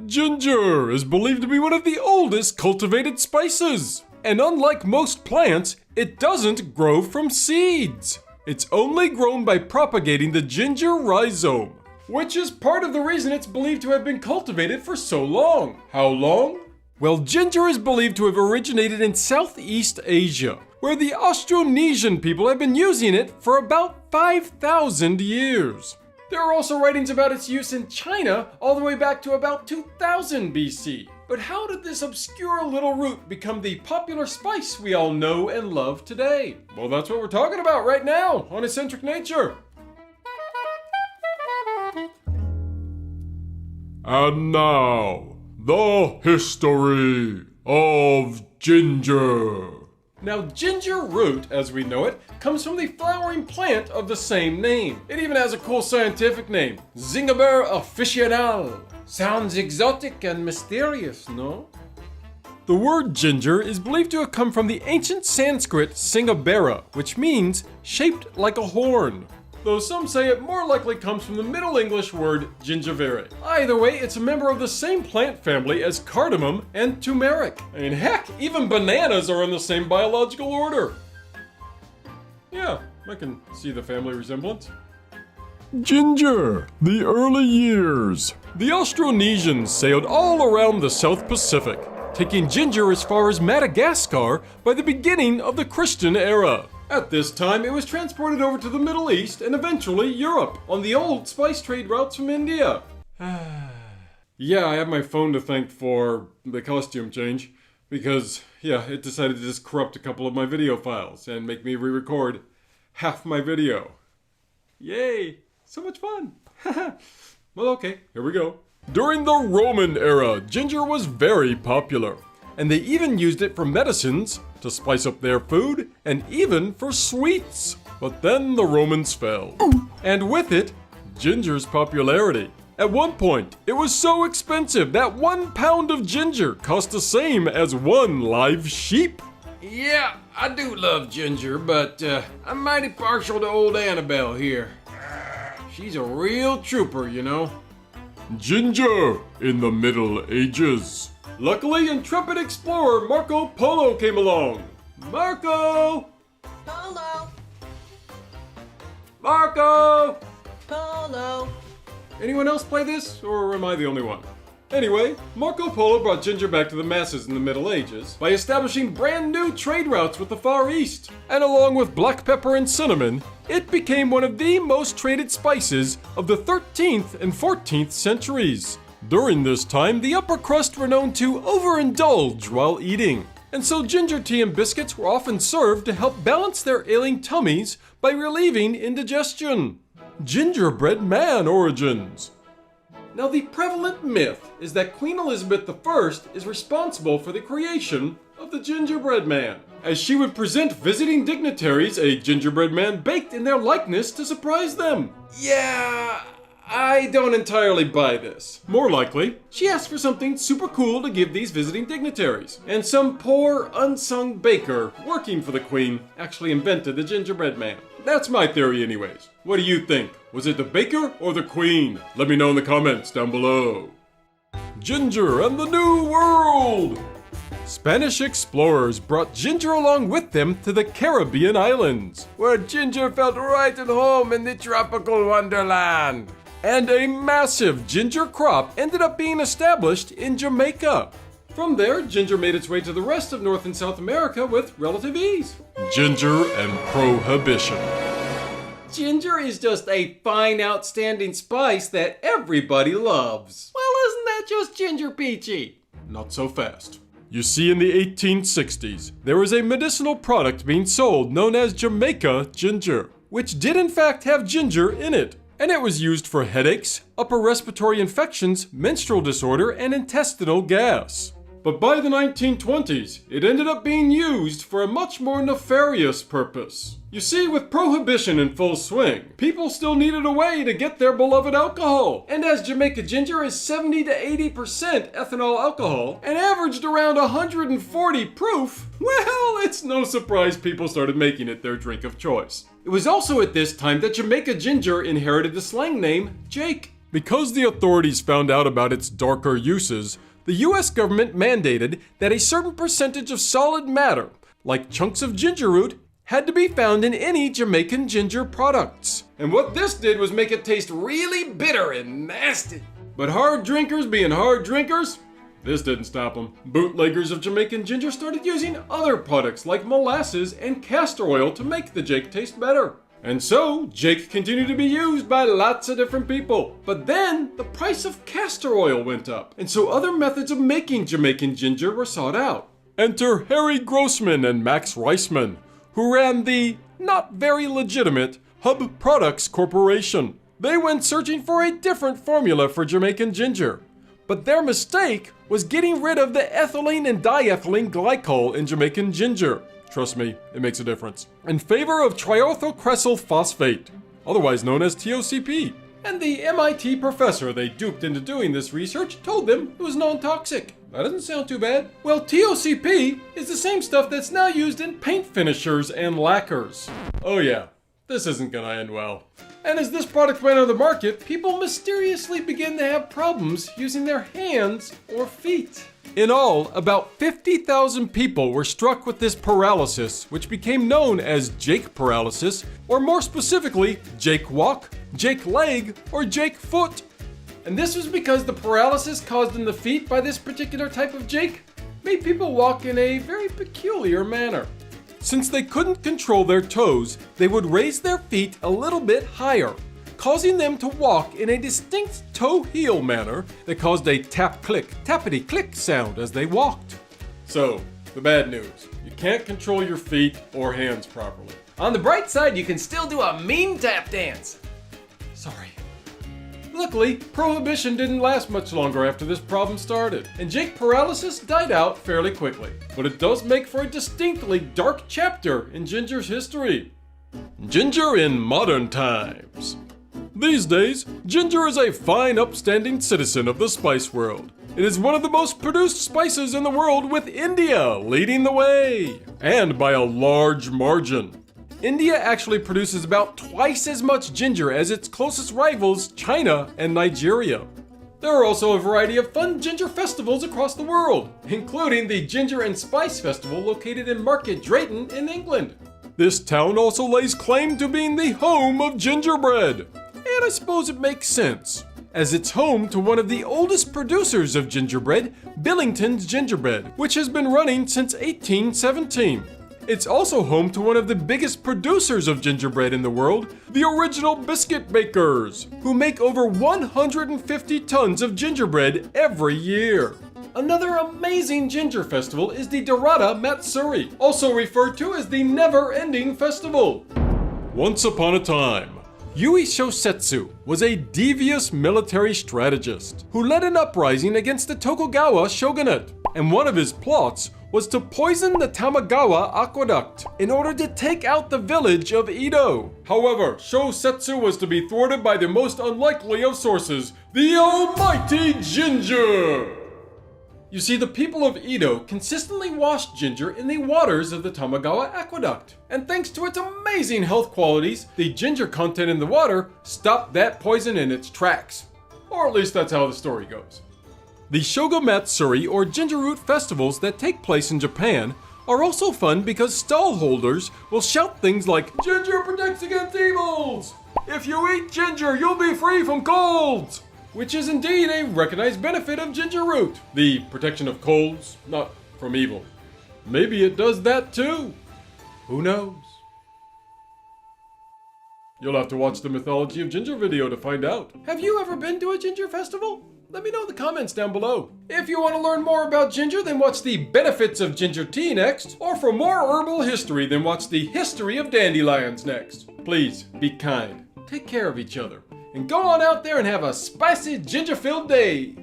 Ginger is believed to be one of the oldest cultivated spices. And unlike most plants, it doesn't grow from seeds. It's only grown by propagating the ginger rhizome, which is part of the reason it's believed to have been cultivated for so long. How long? Well, ginger is believed to have originated in Southeast Asia, where the Austronesian people have been using it for about 5,000 years. There are also writings about its use in China all the way back to about 2000 BC. But how did this obscure little root become the popular spice we all know and love today? Well, that's what we're talking about right now on Eccentric Nature. And now, the history of ginger. Now, ginger root, as we know it, comes from the flowering plant of the same name. It even has a cool scientific name, Gingerbread officinal. Sounds exotic and mysterious, no? The word ginger is believed to have come from the ancient Sanskrit singabera, which means shaped like a horn. Though some say it more likely comes from the Middle English word gingivere. Either way, it's a member of the same plant family as cardamom and turmeric. I mean, heck, even bananas are in the same biological order. Yeah, I can see the family resemblance. Ginger, the early years. The Austronesians sailed all around the South Pacific, taking ginger as far as Madagascar by the beginning of the Christian era. At this time, it was transported over to the Middle East and eventually Europe on the old spice trade routes from India. Yeah, I have my phone to thank for the costume change because, yeah, it decided to just corrupt a couple of my video files and make me re-record half my video. Yay! So much fun! Well, okay, here we go. During the Roman era, ginger was very popular, and they even used it for medicines, to spice up their food, and even for sweets. But then the Romans fell, and with it, ginger's popularity. At one point, it was so expensive that 1 pound of ginger cost the same as 1 live sheep. Yeah, I do love ginger, but I'm mighty partial to old Annabelle here. She's a real trooper, you know. Ginger in the Middle Ages. Luckily, intrepid explorer Marco Polo came along. Marco! Polo, Marco! Polo. Anyone else play this, or am I the only one? Anyway, Marco Polo brought ginger back to the masses in the Middle Ages by establishing brand new trade routes with the Far East. And along with black pepper and cinnamon, it became one of the most traded spices of the 13th and 14th centuries. During this time, the upper crust were known to overindulge while eating. And so ginger tea and biscuits were often served to help balance their ailing tummies by relieving indigestion. Gingerbread Man Origins. Now, the prevalent myth is that Queen Elizabeth I is responsible for the creation of the gingerbread man, as she would present visiting dignitaries a gingerbread man baked in their likeness to surprise them. Yeah, I don't entirely buy this. More likely, she asked for something super cool to give these visiting dignitaries, and some poor, unsung baker working for the Queen actually invented the gingerbread man. That's my theory anyways. What do you think? Was it the baker or the Queen? Let me know in the comments down below. Ginger and the New World! Spanish explorers brought ginger along with them to the Caribbean islands, Where ginger felt right at home in the tropical wonderland. and a massive ginger crop ended up being established in Jamaica. From there, ginger made its way to the rest of North and South America with relative ease. Ginger and prohibition. Ginger is just a fine, outstanding spice that everybody loves. Well, isn't that just ginger peachy? Not so fast. You see, in the 1860s, there was a medicinal product being sold known as Jamaica ginger, which did in fact have ginger in it. And it was used for headaches, upper respiratory infections, menstrual disorder, and intestinal gas. But by the 1920s, it ended up being used for a much more nefarious purpose. You see, with prohibition in full swing, people still needed a way to get their beloved alcohol. And as Jamaica ginger is 70 to 80% ethanol alcohol and averaged around 140 proof, well, it's no surprise people started making it their drink of choice. It was also at this time that Jamaica ginger inherited the slang name Jake. Because the authorities found out about its darker uses, the US government mandated that a certain percentage of solid matter, like chunks of ginger root, had to be found in any Jamaican ginger products. And what this did was make it taste really bitter and nasty. But hard drinkers being hard drinkers, this didn't stop them. Bootleggers of Jamaican ginger started using other products like molasses and castor oil to make the Jake taste better. And so, Jake continued to be used by lots of different people. But then, the price of castor oil went up, and so other methods of making Jamaican ginger were sought out. Enter Harry Grossman and Max Reisman, who ran the not very legitimate Hub Products Corporation. They went searching for a different formula for Jamaican ginger. But their mistake was getting rid of the ethylene and diethylene glycol in Jamaican ginger. Trust me, it makes a difference. In favor of triethylcresyl phosphate, otherwise known as TOCP. And the MIT professor they duped into doing this research told them it was non-toxic. That doesn't sound too bad. Well, TOCP is the same stuff that's now used in paint finishers and lacquers. Oh yeah, this isn't gonna end well. And as this product went on the market, people mysteriously began to have problems using their hands or feet. In all, about 50,000 people were struck with this paralysis, which became known as Jake paralysis, or more specifically, Jake walk, Jake leg, or Jake foot. And this was because the paralysis caused in the feet by this particular type of Jake made people walk in a very peculiar manner. Since they couldn't control their toes, they would raise their feet a little bit higher, causing them to walk in a distinct toe-heel manner that caused a tap-click, tappity-click sound as they walked. So, the bad news, you can't control your feet or hands properly. On the bright side, you can still do a mean tap dance. Sorry. Luckily, prohibition didn't last much longer after this problem started, and Jake paralysis died out fairly quickly. But it does make for a distinctly dark chapter in ginger's history. Ginger in modern times. These days, ginger is a fine, upstanding citizen of the spice world. It is one of the most produced spices in the world, with India leading the way, and by a large margin. India actually produces about twice as much ginger as its closest rivals, China and Nigeria. There are also a variety of fun ginger festivals across the world, including the Ginger and Spice Festival located in Market Drayton in England. This town also lays claim to being the home of gingerbread. And I suppose it makes sense, as it's home to one of the oldest producers of gingerbread, Billington's Gingerbread, which has been running since 1817. It's also home to one of the biggest producers of gingerbread in the world, the Original Biscuit Bakers, who make over 150 tons of gingerbread every year. Another amazing ginger festival is the Dorada Matsuri, also referred to as the Never-Ending Festival. Once upon a time, Yui Shosetsu was a devious military strategist who led an uprising against the Tokugawa shogunate, and one of his plots was to poison the Tamagawa aqueduct in order to take out the village of Edo. However, Shosetsu was to be thwarted by the most unlikely of sources, the almighty ginger! You see, the people of Edo consistently washed ginger in the waters of the Tamagawa aqueduct. And thanks to its amazing health qualities, the ginger content in the water stopped that poison in its tracks. Or at least that's how the story goes. The Shogomatsuri, or ginger root festivals that take place in Japan, are also fun because stallholders will shout things like, "Ginger protects against evils! If you eat ginger, you'll be free from colds!" Which is indeed a recognized benefit of ginger root. The protection of colds, not from evil. Maybe it does that too. Who knows? You'll have to watch the Mythology of Ginger video to find out. Have you ever been to a ginger festival? Let me know in the comments down below. If you want to learn more about ginger, then watch the benefits of ginger tea next. Or for more herbal history, then watch the history of dandelions next. Please, be kind. Take care of each other. And go on out there and have a spicy ginger-filled day.